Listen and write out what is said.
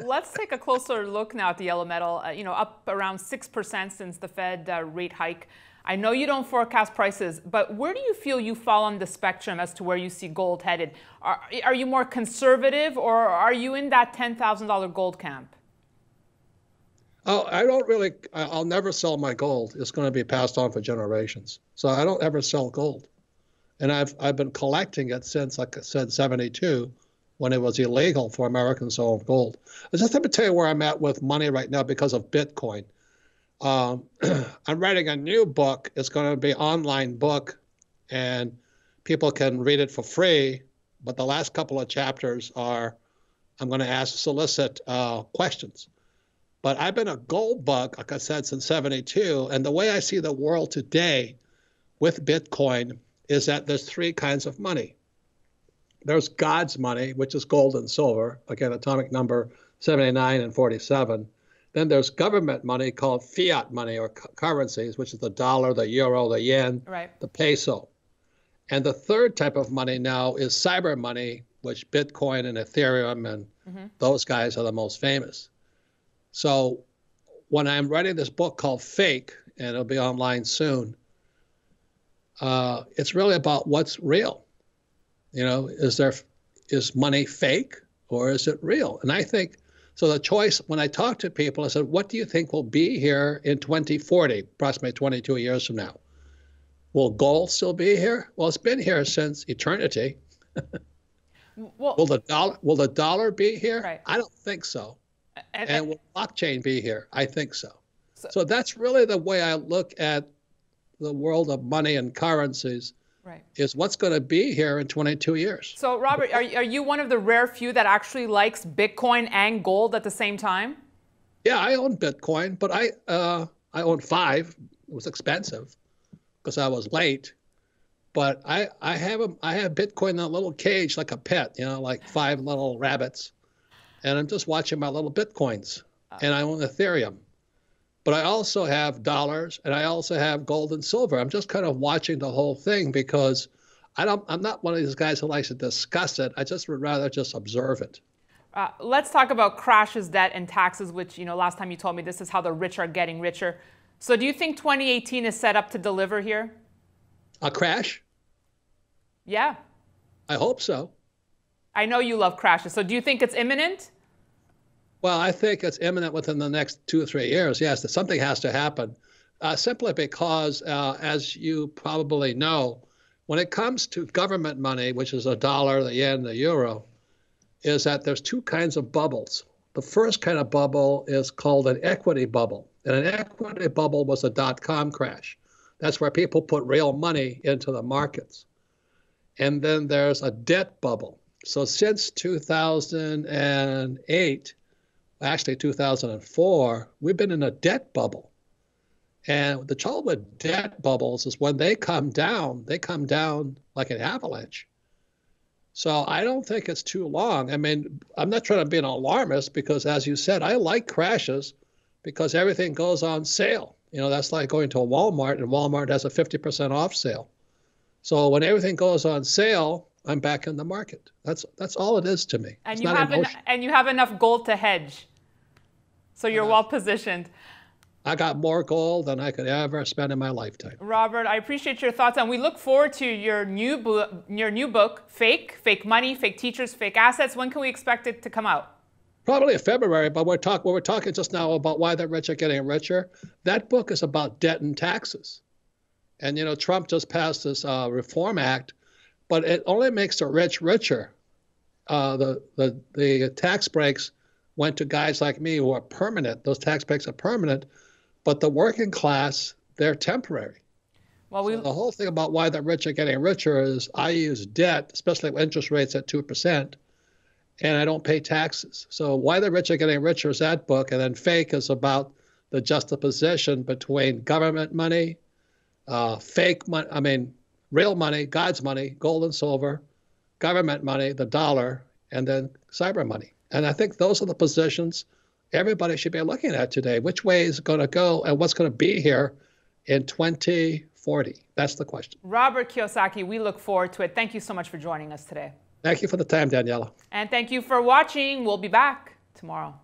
let's take a closer look now at the yellow metal. Up around 6% since the Fed rate hike. I know you don't forecast prices, but where do you feel you fall on the spectrum as to where you see gold headed? Are you more conservative, or are you in that $10,000 gold camp? Oh, I don't really, I'll never sell my gold. It's going to be passed on for generations. So I don't ever sell gold. And I've been collecting it since, like I said, 72, when it was illegal for Americans to own gold. Just let me tell you where I'm at with money right now because of Bitcoin. I'm writing a new book. It's going to be an online book, and people can read it for free. But the last couple of chapters are, I'm going to solicit questions. But I've been a gold bug, like I said, since 72. And the way I see the world today with Bitcoin is that there's three kinds of money. There's God's money, which is gold and silver. Again, atomic number 79 and 47. Then there's government money called fiat money, or currencies, which is the dollar, the euro, the yen, right, the peso. And the third type of money now is cyber money, which Bitcoin and Ethereum and those guys are the most famous. So when I'm writing this book called Fake, and it'll be online soon, it's really about what's real. Is money fake or is it real? And I think, so the choice, when I talk to people, I said, what do you think will be here in 2040, approximately 22 years from now? Will gold still be here? Well, it's been here since eternity. Well, will the dollar be here? Right. I don't think so. And will blockchain be here? I think so. So that's really the way I look at the world of money and currencies, right, is what's going to be here in 22 years. So, Robert, are you one of the rare few that actually likes Bitcoin and gold at the same time? Yeah, I own Bitcoin, but I own 5. It was expensive because I was late. But I have Bitcoin in a little cage like a pet, like 5 little rabbits. And I'm just watching my little Bitcoins. And I own Ethereum. But I also have dollars, and I also have gold and silver. I'm just kind of watching the whole thing because I'm not one of these guys who likes to discuss it. I just would rather just observe it. Let's talk about crashes, debt, and taxes, which, last time you told me this is how the rich are getting richer. So do you think 2018 is set up to deliver here? A crash? Yeah. I hope so. I know you love crashes. So do you think it's imminent? Well, I think it's imminent within the next 2 or 3 years. Yes, that something has to happen, simply because, as you probably know, when it comes to government money, which is the dollar, the yen, the euro, is that there's 2 kinds of bubbles. The first kind of bubble is called an equity bubble. And an equity bubble was a dot-com crash. That's where people put real money into the markets. And then there's a debt bubble. So since 2008, actually 2004, we've been in a debt bubble. And the trouble with debt bubbles is when they come down like an avalanche. So I don't think it's too long. I mean, I'm not trying to be an alarmist because, as you said, I like crashes because everything goes on sale. That's like going to a Walmart, and Walmart has a 50% off sale. So when everything goes on sale, I'm back in the market. That's all it is to me. And you have enough gold to hedge. So you're well positioned. I got more gold than I could ever spend in my lifetime. Robert, I appreciate your thoughts, and we look forward to your new book, Fake Money, Fake Teachers, Fake Assets. When can we expect it to come out? Probably in February, but we're talking just now about why the rich are getting richer. That book is about debt and taxes. And, Trump just passed this Reform Act, but it only makes the rich richer. The tax breaks went to guys like me who are permanent. Those tax breaks are permanent, but the working class, they're temporary. Well, so the whole thing about why the rich are getting richer is I use debt, especially with interest rates at 2%, and I don't pay taxes. So why the rich are getting richer is that book, and then Fake is about the juxtaposition between government money, fake money, real money, God's money, gold and silver, government money, the dollar, and then cyber money. And I think those are the positions everybody should be looking at today. Which way is it going to go and what's going to be here in 2040? That's the question. Robert Kiyosaki, we look forward to it. Thank you so much for joining us today. Thank you for the time, Daniela. And thank you for watching. We'll be back tomorrow.